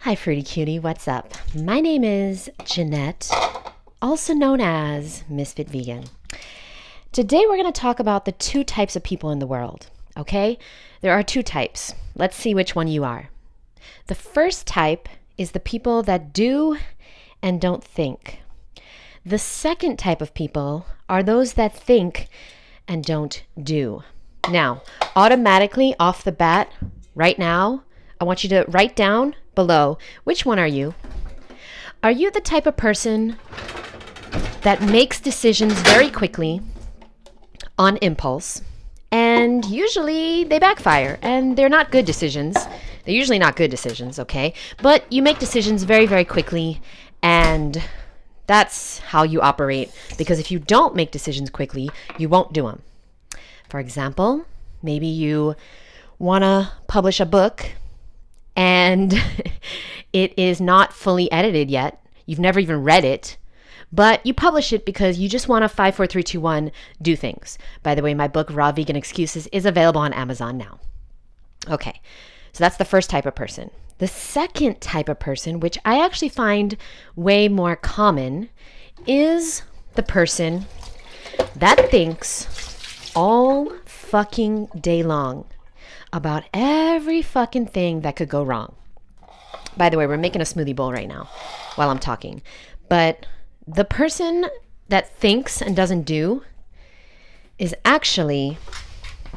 Hi, Fruity Cutie. What's up? My name is Jeannette, also known as Ms.FitVegan. Today, we're going to talk about the two types of people in the world, okay? There are two types. Let's see which one you are. The first type is the people that do and don't think. The second type of people are those that think and don't do. Now, automatically off the bat, right now, I want you to write down below, which one are you? Are you the type of person that makes decisions very quickly on impulse, and usually they backfire and they're not good decisions? They're usually not good decisions, okay? But you make decisions very, very quickly, and that's how you operate, because if you don't make decisions quickly, you won't do them. For example, maybe you want to publish a book and it is not fully edited yet. You've never even read it, but you publish it because you just want to 5, 4, 3, 2, 1 do things. By the way, my book, Raw Vegan Excuses, is available on Amazon now. Okay, so that's the first type of person. The second type of person, which I actually find way more common, is the person that thinks all fucking day long about every fucking thing that could go wrong. By the way, we're making a smoothie bowl right now while I'm talking. But the person that thinks and doesn't do is actually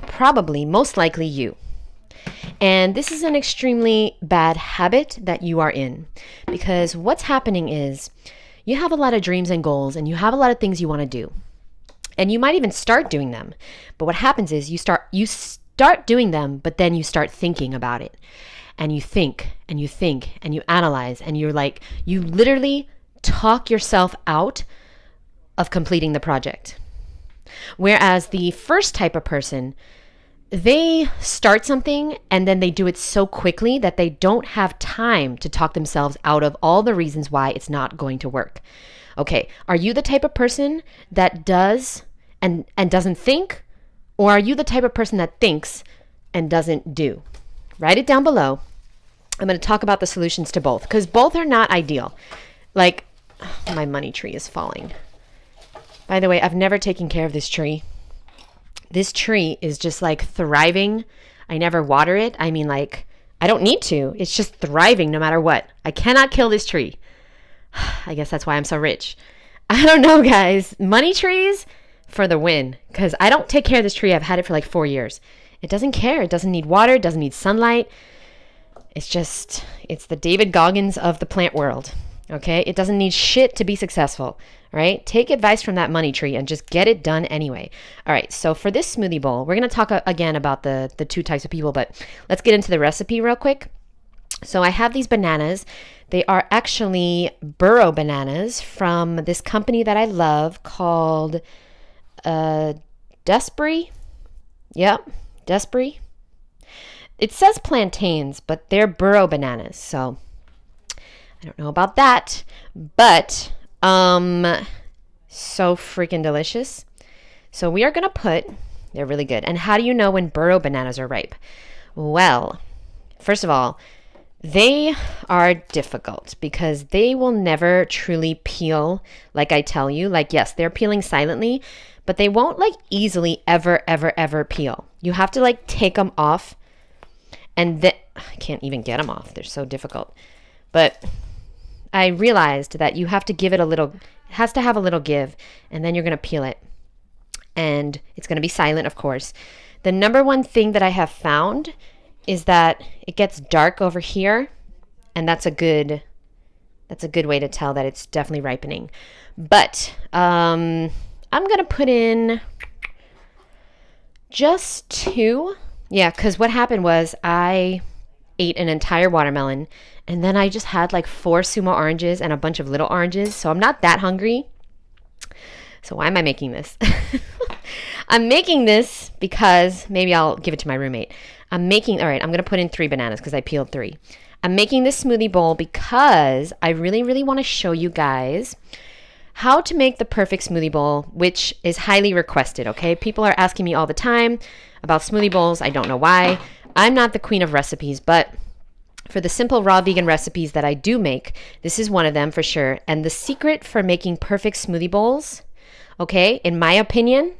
probably most likely you. And this is an extremely bad habit that you are in, because what's happening is you have a lot of dreams and goals and you have a lot of things you want to do. And you might even start doing them. But what happens is you start doing them, but then you start thinking about it. And you think and you think and you analyze, and you literally talk yourself out of completing the project. Whereas the first type of person, they start something and then they do it so quickly that they don't have time to talk themselves out of all the reasons why it's not going to work. Okay, are you the type of person that does and doesn't think? Or are you the type of person that thinks and doesn't do? Write it down below. I'm going to talk about the solutions to both, because both are not ideal. Like, my money tree is falling. By the way, I've never taken care of this tree. This tree is just like thriving. I never water it. I mean, like, I don't need to. It's just thriving no matter what. I cannot kill this tree. I guess that's why I'm so rich. I don't know, guys. Money trees for the win, because I don't take care of this tree. I've had it for like 4 years. It doesn't care. It doesn't need water. It doesn't need sunlight. It's the David Goggins of the plant world. Okay? It doesn't need shit to be successful. All right? Take advice from that money tree and just get it done anyway. All right. So for this smoothie bowl, we're going to talk again about the two types of people, but let's get into the recipe real quick. So I have these bananas. They are actually burro bananas from this company that I love called Despry. Yep, Despry. It says plantains, but they're burro bananas. So I don't know about that, but so freaking delicious. So we are going to they're really good. And how do you know when burro bananas are ripe? Well, first of all, they are difficult because they will never truly peel like I tell you. Like, yes, they're peeling silently, but they won't like easily ever peel. You have to like take them off, and then I can't even get them off. They're so difficult. But I realized that you have to give it it has to have a little give, and then you're going to peel it. And it's going to be silent, of course. The number one thing that I have found is that it gets dark over here, and that's a good way to tell that it's definitely ripening. But I'm going to put in just 2. Yeah, because what happened was I ate an entire watermelon, and then I just had like 4 sumo oranges and a bunch of little oranges, so I'm not that hungry. So why am I making this? I'm making this because maybe I'll give it to my roommate. All right, I'm going to put in 3 bananas because I peeled 3. I'm making this smoothie bowl because I really, really want to show you guys how to make the perfect smoothie bowl, which is highly requested, okay? People are asking me all the time about smoothie bowls. I don't know why. I'm not the queen of recipes, but For the simple raw vegan recipes that I do make, this is one of them for sure. And the secret for making perfect smoothie bowls, okay, in my opinion,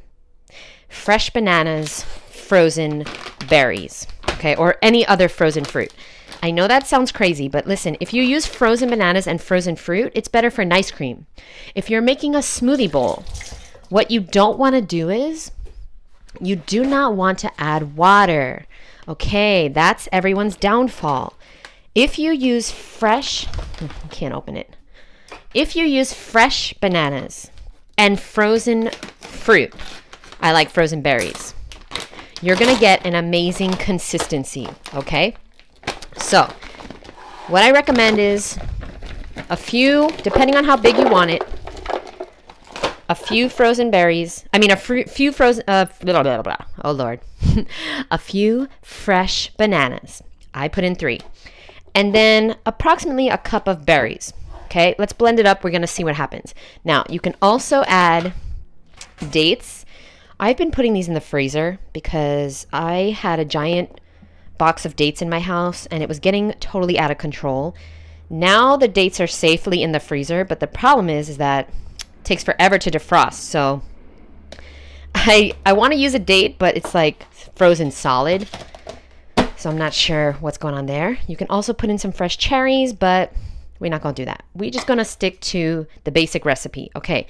fresh bananas, frozen berries, okay, or any other frozen fruit. I know that sounds crazy, but listen, if you use frozen bananas and frozen fruit, it's better for an ice cream. If you're making a smoothie bowl, what you don't want to do is you do not want to add water. Okay, that's everyone's downfall. If you use fresh, I can't open it. If you use fresh bananas and frozen fruit, I like frozen berries, you're going to get an amazing consistency, okay? So, what I recommend is a few, depending on how big you want it, a few frozen berries. I mean, few frozen, blah, blah, blah. Oh, Lord. A few fresh bananas. I put in 3. And then approximately a cup of berries. Okay, let's blend it up. We're going to see what happens. Now, you can also add dates. I've been putting these in the freezer because I had a giant box of dates in my house and it was getting totally out of control. Now the dates are safely in the freezer, but the problem is that it takes forever to defrost. So I want to use a date, but it's like frozen solid. So I'm not sure what's going on there. You can also put in some fresh cherries, but we're not going to do that. We're just going to stick to the basic recipe. Okay.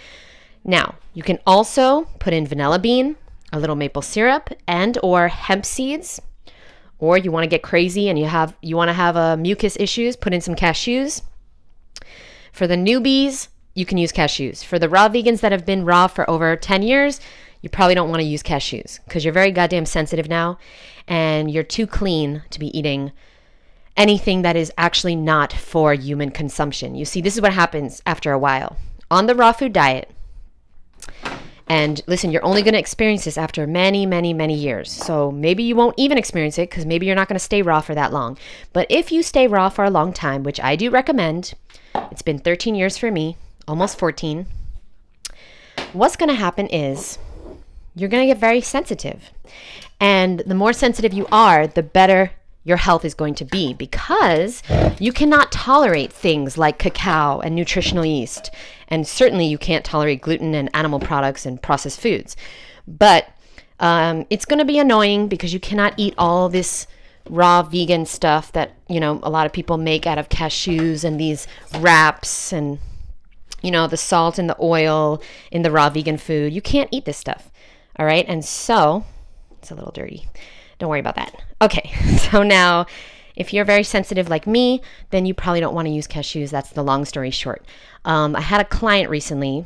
Now, you can also put in vanilla bean, a little maple syrup, and or hemp seeds. Or you want to get crazy and you want to have mucus issues, put in some cashews. For the newbies, you can use cashews. For the raw vegans that have been raw for over 10 years, you probably don't want to use cashews because you're very goddamn sensitive now and you're too clean to be eating anything that is actually not for human consumption. You see, this is what happens after a while. On the raw food diet, and listen, you're only going to experience this after many, many, many years. So maybe you won't even experience it because maybe you're not going to stay raw for that long. But if you stay raw for a long time, which I do recommend, it's been 13 years for me, almost 14. What's going to happen is you're going to get very sensitive. And the more sensitive you are, the better your health is going to be because you cannot tolerate things like cacao and nutritional yeast. And certainly you can't tolerate gluten and animal products and processed foods. But it's going to be annoying because you cannot eat all this raw vegan stuff that, you know, a lot of people make out of cashews and these wraps and, you know, the salt and the oil in the raw vegan food. You can't eat this stuff. All right. And so it's a little dirty. Don't worry about that. Okay. So now if you're very sensitive like me, then you probably don't want to use cashews. That's the long story short. I had a client recently.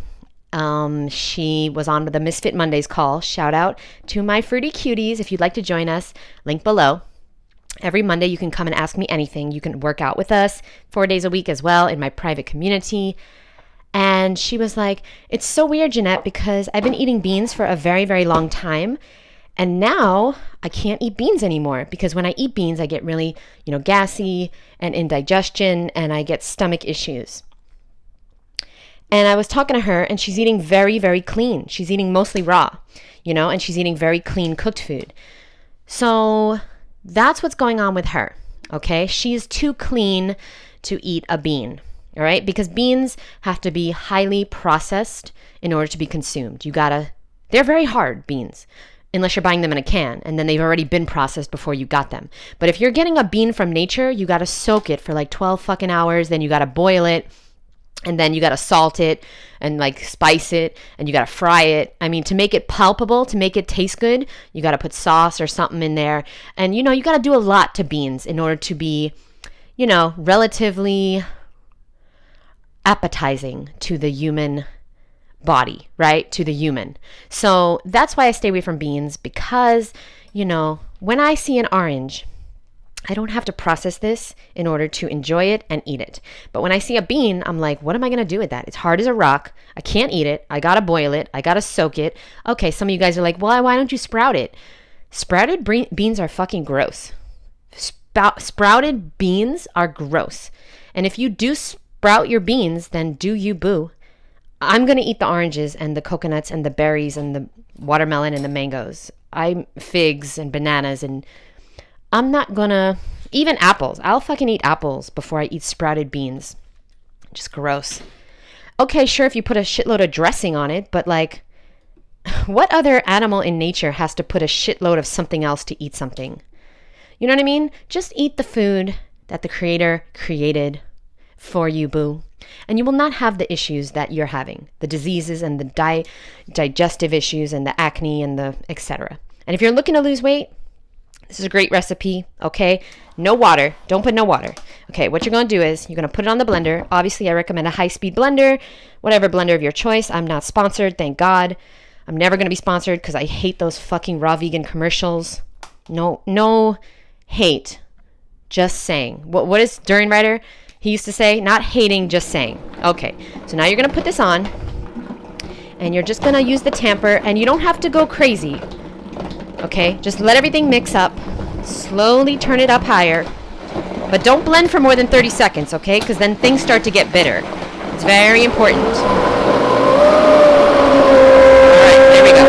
She was on the Misfit Mondays call. Shout out to my fruity cuties. If you'd like to join us, link below. Every Monday, you can come and ask me anything. You can work out with us 4 days a week as well in my private community. And she was like, it's so weird, Jeannette, because I've been eating beans for a very, very long time. And now I can't eat beans anymore because when I eat beans, I get really, gassy and indigestion and I get stomach issues. And I was talking to her and she's eating very, very clean. She's eating mostly raw, and she's eating very clean cooked food. So that's what's going on with her. Okay. She's too clean to eat a bean. All right. Because beans have to be highly processed in order to be consumed. They're very hard, beans. Unless you're buying them in a can and then they've already been processed before you got them. But if you're getting a bean from nature, you got to soak it for like 12 fucking hours. Then you got to boil it and then you got to salt it and like spice it and you got to fry it. I mean, to make it palpable, to make it taste good, you got to put sauce or something in there. And you got to do a lot to beans in order to be, relatively appetizing to the human body, right? To the human. So that's why I stay away from beans because, when I see an orange, I don't have to process this in order to enjoy it and eat it. But when I see a bean, I'm like, what am I going to do with that? It's hard as a rock. I can't eat it. I got to boil it. I got to soak it. Okay, some of you guys are like, well, why don't you sprout it? Sprouted beans are fucking gross. Sprouted beans are gross. And if you do sprout your beans, then do you, boo. I'm going to eat the oranges and the coconuts and the berries and the watermelon and the mangoes. I'm figs and bananas and I'm not going to Even apples. I'll fucking eat apples before I eat sprouted beans. Just gross. Okay, sure, if you put a shitload of dressing on it, but like, what other animal in nature has to put a shitload of something else to eat something? You know what I mean? Just eat the food that the creator created for you, boo. And you will not have the issues that you're having, the diseases and the digestive issues and the acne and the etc. And if you're looking to lose weight, this is a great recipe, okay? No water. Don't put no water. Okay, what you're going to do is you're going to put it on the blender. Obviously, I recommend a high-speed blender, whatever blender of your choice. I'm not sponsored, thank God. I'm never going to be sponsored because I hate those fucking raw vegan commercials. No hate. Just saying. What is Durin Rider? He used to say, not hating, just saying. Okay, so now you're going to put this on. And you're just going to use the tamper. And you don't have to go crazy. Okay, just let everything mix up. Slowly turn it up higher. But don't blend for more than 30 seconds, okay? Because then things start to get bitter. It's very important. Alright, there we go.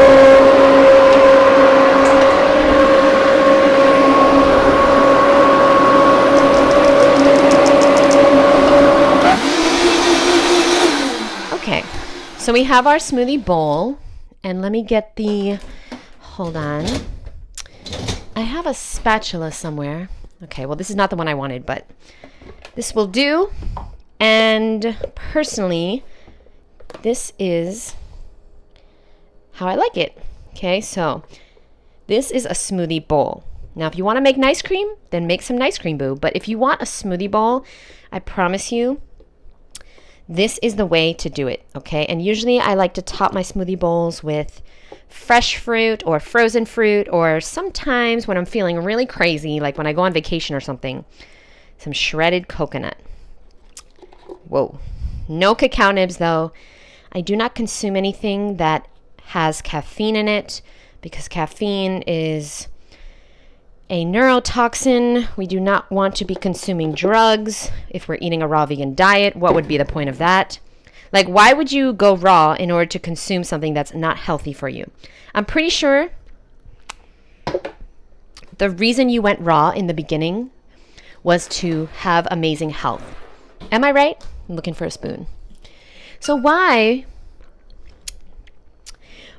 Okay, so we have our smoothie bowl. And let me get the... Hold on. I have a spatula somewhere. Okay, well, this is not the one I wanted, but this will do. And personally, this is how I like it. Okay, so this is a smoothie bowl. Now, if you want to make nice cream, then make some nice cream, boo. But if you want a smoothie bowl, I promise you, this is the way to do it, okay? And usually I like to top my smoothie bowls with fresh fruit or frozen fruit, or sometimes when I'm feeling really crazy, like when I go on vacation or something, some shredded coconut. Whoa. No cacao nibs though. I do not consume anything that has caffeine in it because caffeine is a neurotoxin. We do not want to be consuming drugs if we're eating a raw vegan diet. What would be the point of that? Like, why would you go raw in order to consume something that's not healthy for you? I'm pretty sure the reason you went raw in the beginning was to have amazing health. Am I right? I'm looking for a spoon. So why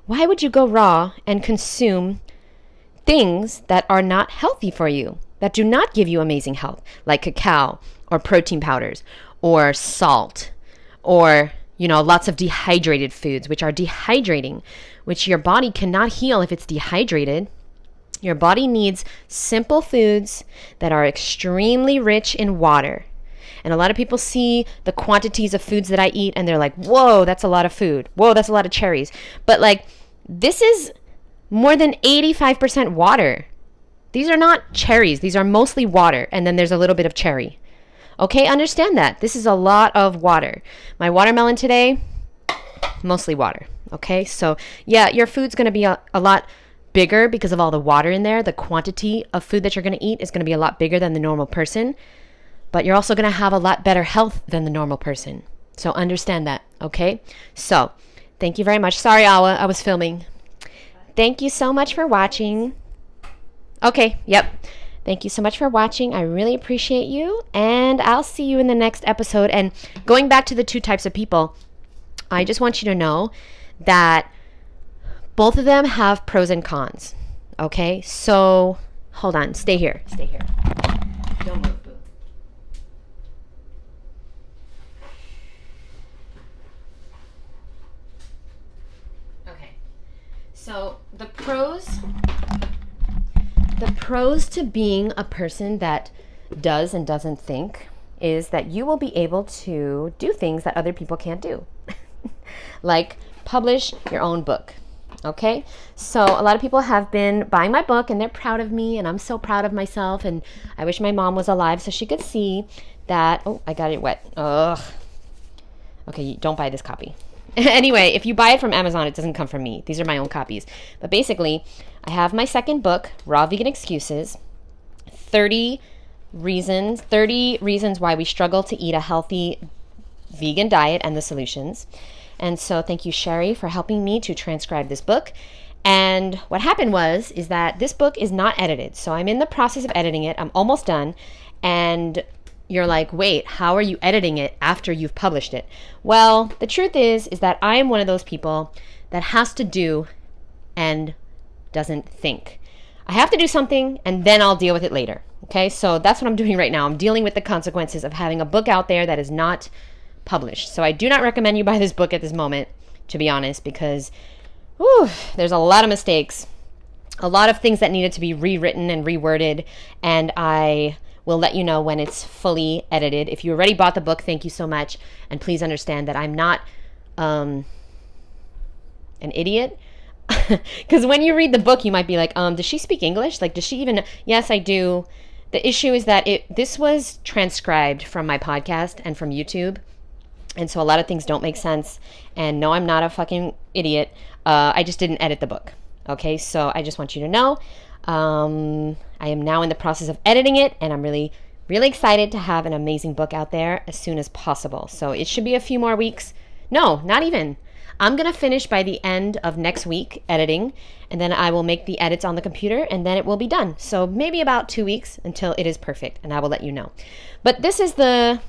would you go raw and consume things that are not healthy for you, that do not give you amazing health, like cacao or protein powders or salt or, you know, lots of dehydrated foods, which are dehydrating, which your body cannot heal if it's dehydrated. Your body needs simple foods that are extremely rich in water. And a lot of people see the quantities of foods that I eat and they're like, whoa, that's a lot of food. Whoa, that's a lot of cherries. But like, this is more than 85% water. These are not cherries. These are mostly water. And then there's a little bit of cherry. Okay, understand that. This is a lot of water. My watermelon today, mostly water. Okay, so yeah, your food's going to be a lot bigger because of all the water in there. The quantity of food that you're going to eat is going to be a lot bigger than the normal person. But you're also going to have a lot better health than the normal person. So understand that, okay? So, thank you very much. Sorry, Awa, I was filming. Thank you so much for watching. Okay, yep. Thank you so much for watching. I really appreciate you. And I'll see you in the next episode. And going back to the two types of people, I just want you to know that both of them have pros and cons. Okay? So, hold on. Stay here. Stay here. Don't move, boo. Okay. So, the pros to being a person that does and doesn't think is that you will be able to do things that other people can't do. Like publish your own book. Okay? So a lot of people have been buying my book and they're proud of me and I'm so proud of myself, and I wish my mom was alive so she could see that. Oh, I got it wet. Ugh. Okay, don't buy this copy. Anyway, if you buy it from Amazon, it doesn't come from me. These are my own copies. But basically, I have my second book, Raw Vegan Excuses, 30 reasons why we struggle to eat a healthy vegan diet and the solutions. And so thank you, Sherry, for helping me to transcribe this book. And what happened is that this book is not edited. So I'm in the process of editing it. I'm almost done. And you're like, wait, how are you editing it after you've published it? Well, the truth is that I am one of those people that has to do and doesn't think. I have to do something and then I'll deal with it later. Okay, so that's what I'm doing right now. I'm dealing with the consequences of having a book out there that is not published. So I do not recommend you buy this book at this moment, to be honest, because there's a lot of mistakes, a lot of things that needed to be rewritten and reworded, and I will let you know when it's fully edited. If you already bought the book, thank you so much, and please understand that I'm not an idiot. Because when you read the book, you might be like, does she speak English? Like, does she even? Yes, I do. The issue is that this was transcribed from my podcast and from YouTube. And so a lot of things don't make sense. And no, I'm not a fucking idiot. I just didn't edit the book. Okay, so I just want you to know. I am now in the process of editing it. And I'm really, really excited to have an amazing book out there as soon as possible. So it should be a few more weeks. No, not even. I'm going to finish by the end of next week editing, and then I will make the edits on the computer, and then it will be done. So maybe about 2 weeks until it is perfect, and I will let you know. But this is the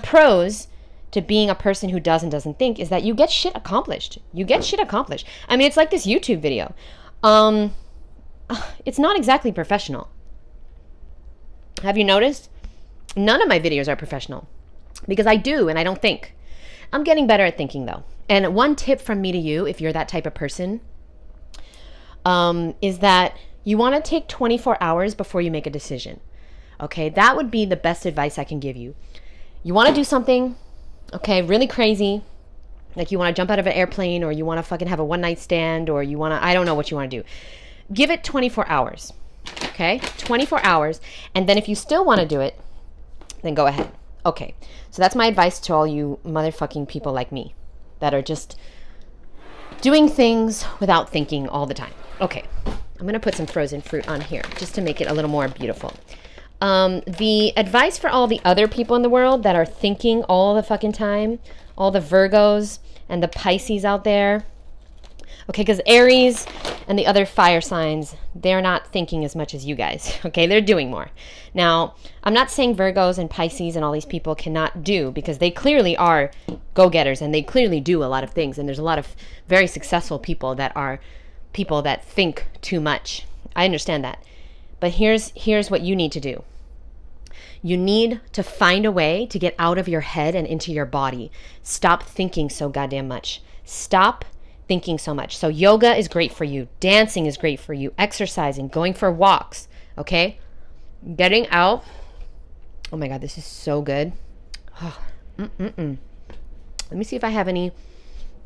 pros to being a person who does and doesn't think, is that you get shit accomplished. You get shit accomplished. I mean, it's like this YouTube video. It's not exactly professional. Have you noticed? None of my videos are professional because I do and I don't think. I'm getting better at thinking though. And one tip from me to you, if you're that type of person, is that you want to take 24 hours before you make a decision. Okay, that would be the best advice I can give you. You want to do something, okay, really crazy, like you want to jump out of an airplane, or you want to fucking have a one-night stand, or you want to, I don't know what you want to do. Give it 24 hours, okay, 24 hours, and then if you still want to do it, then go ahead. Okay, so that's my advice to all you motherfucking people like me that are just doing things without thinking all the time. Okay, I'm going to put some frozen fruit on here just to make it a little more beautiful. The advice for all the other people in the world that are thinking all the fucking time, all the Virgos and the Pisces out there, okay, because Aries and the other fire signs, they're not thinking as much as you guys, okay? They're doing more. Now, I'm not saying Virgos and Pisces and all these people cannot do, because they clearly are go-getters and they clearly do a lot of things, and there's a lot of very successful people that are people that think too much. I understand that. But here's what you need to do. You need to find a way to get out of your head and into your body. Stop thinking so goddamn much. Stop thinking so much. So yoga is great for you. Dancing is great for you. Exercising, going for walks, okay? Getting out. Oh my God, this is so good. Oh, Let me see if I have any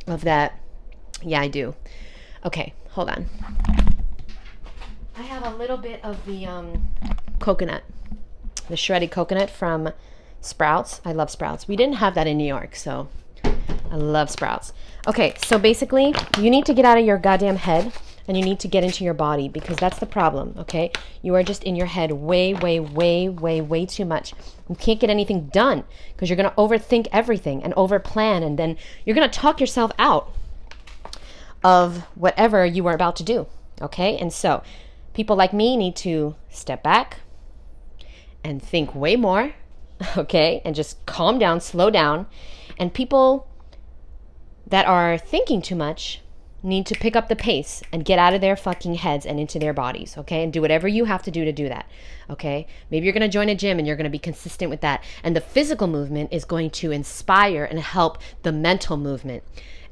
of that. Yeah, I do. Okay, hold on. I have a little bit of the coconut, the shredded coconut from Sprouts. I love Sprouts. We didn't have that in New York, so I love Sprouts. Okay, so basically, you need to get out of your goddamn head and you need to get into your body, because that's the problem, okay? You are just in your head way, way, way, way, way too much. You can't get anything done because you're going to overthink everything and overplan, and then you're going to talk yourself out of whatever you are about to do, okay? And so people like me need to step back and think way more, okay? And just calm down, slow down. And people that are thinking too much need to pick up the pace and get out of their fucking heads and into their bodies, okay? And do whatever you have to do that, okay? Maybe you're going to join a gym and you're going to be consistent with that. And the physical movement is going to inspire and help the mental movement,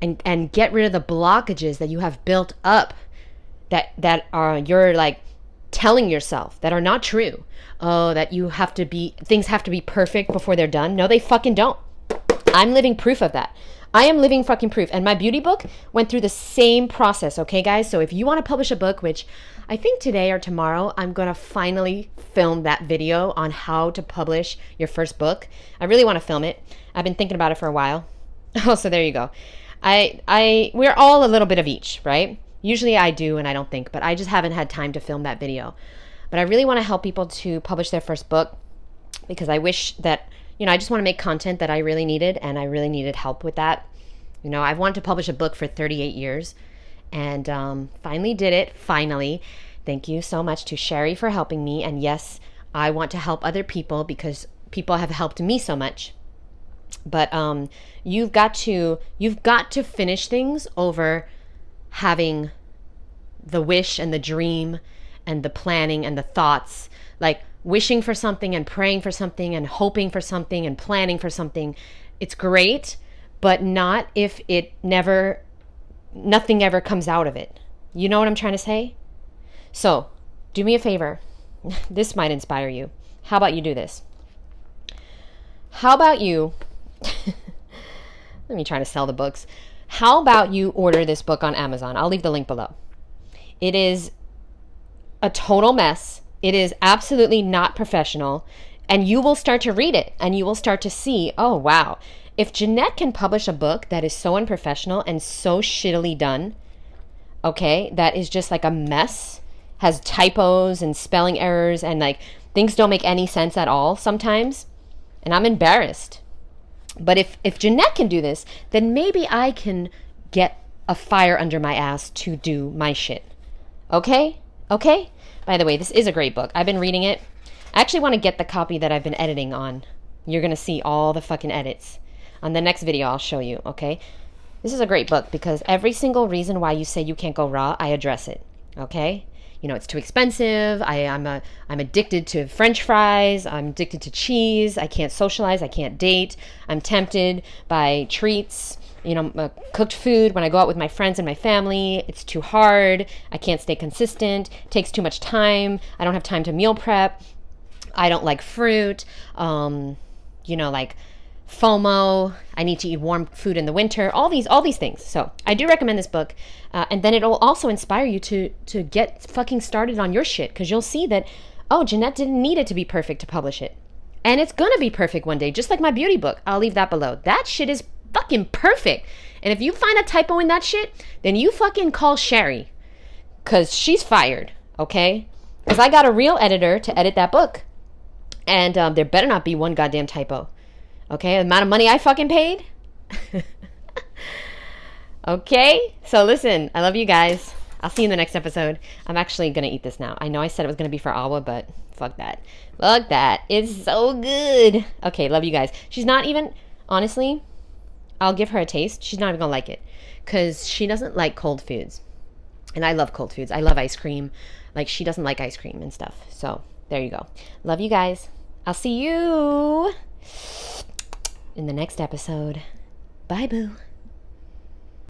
and get rid of the blockages that you have built up that are, you're like telling yourself that are not true. Oh, that things have to be perfect before they're done. No, they fucking don't. I'm living proof of that. I am living fucking proof. And my beauty book went through the same process, okay, guys? So if you want to publish a book, which I think today or tomorrow, I'm going to finally film that video on how to publish your first book. I really want to film it. I've been thinking about it for a while. Oh, so there you go. We're all a little bit of each, right? Usually I do and I don't think, but I just haven't had time to film that video. But I really want to help people to publish their first book, because I wish that, I just want to make content that I really needed, and I really needed help with that. I've wanted to publish a book for 38 years, And finally did it. Finally. Thank you so much to Sherry for helping me. And yes, I want to help other people because people have helped me so much. But you've got to finish things over having the wish and the dream and the planning and the thoughts. Like wishing for something and praying for something and hoping for something and planning for something. It's great, but not if nothing ever comes out of it. You know what I'm trying to say? So do me a favor. This might inspire you. How about you do this? How about you, let me try to sell the books. How about you order this book on Amazon? I'll leave the link below. It is a total mess. It is absolutely not professional. And you will start to read it and you will start to see, oh, wow. If Jeannette can publish a book that is so unprofessional and so shittily done, okay, that is just like a mess, has typos and spelling errors and like things don't make any sense at all sometimes, and I'm embarrassed. But if Jeannette can do this, then maybe I can get a fire under my ass to do my shit. Okay? Okay? By the way, this is a great book. I've been reading it. I actually want to get the copy that I've been editing on. You're going to see all the fucking edits. On the next video, I'll show you, okay? This is a great book because every single reason why you say you can't go raw, I address it, okay? You know, it's too expensive. I'm addicted to French fries. I'm addicted to cheese. I can't socialize. I can't date. I'm tempted by treats, cooked food when I go out with my friends and my family. It's too hard. I can't stay consistent. It takes too much time. I don't have time to meal prep. I don't like fruit. Like FOMO. I need to eat warm food in the winter. All these things. So I do recommend this book. And then it'll also inspire you to get fucking started on your shit. Because you'll see that, oh, Jeannette didn't need it to be perfect to publish it. And it's going to be perfect one day. Just like my beauty book. I'll leave that below. That shit is fucking perfect. And if you find a typo in that shit, then you fucking call Sherry. Because she's fired. Okay? Because I got a real editor to edit that book. And there better not be one goddamn typo. Okay, the amount of money I fucking paid. Okay, so listen, I love you guys. I'll see you in the next episode. I'm actually going to eat this now. I know I said it was going to be for Awa, but fuck that. Fuck that. It's so good. Okay, love you guys. She's not even, honestly, I'll give her a taste. She's not even going to like it because she doesn't like cold foods. And I love cold foods. I love ice cream. Like, she doesn't like ice cream and stuff. So, there you go. Love you guys. I'll see you in the next episode. Bye, boo.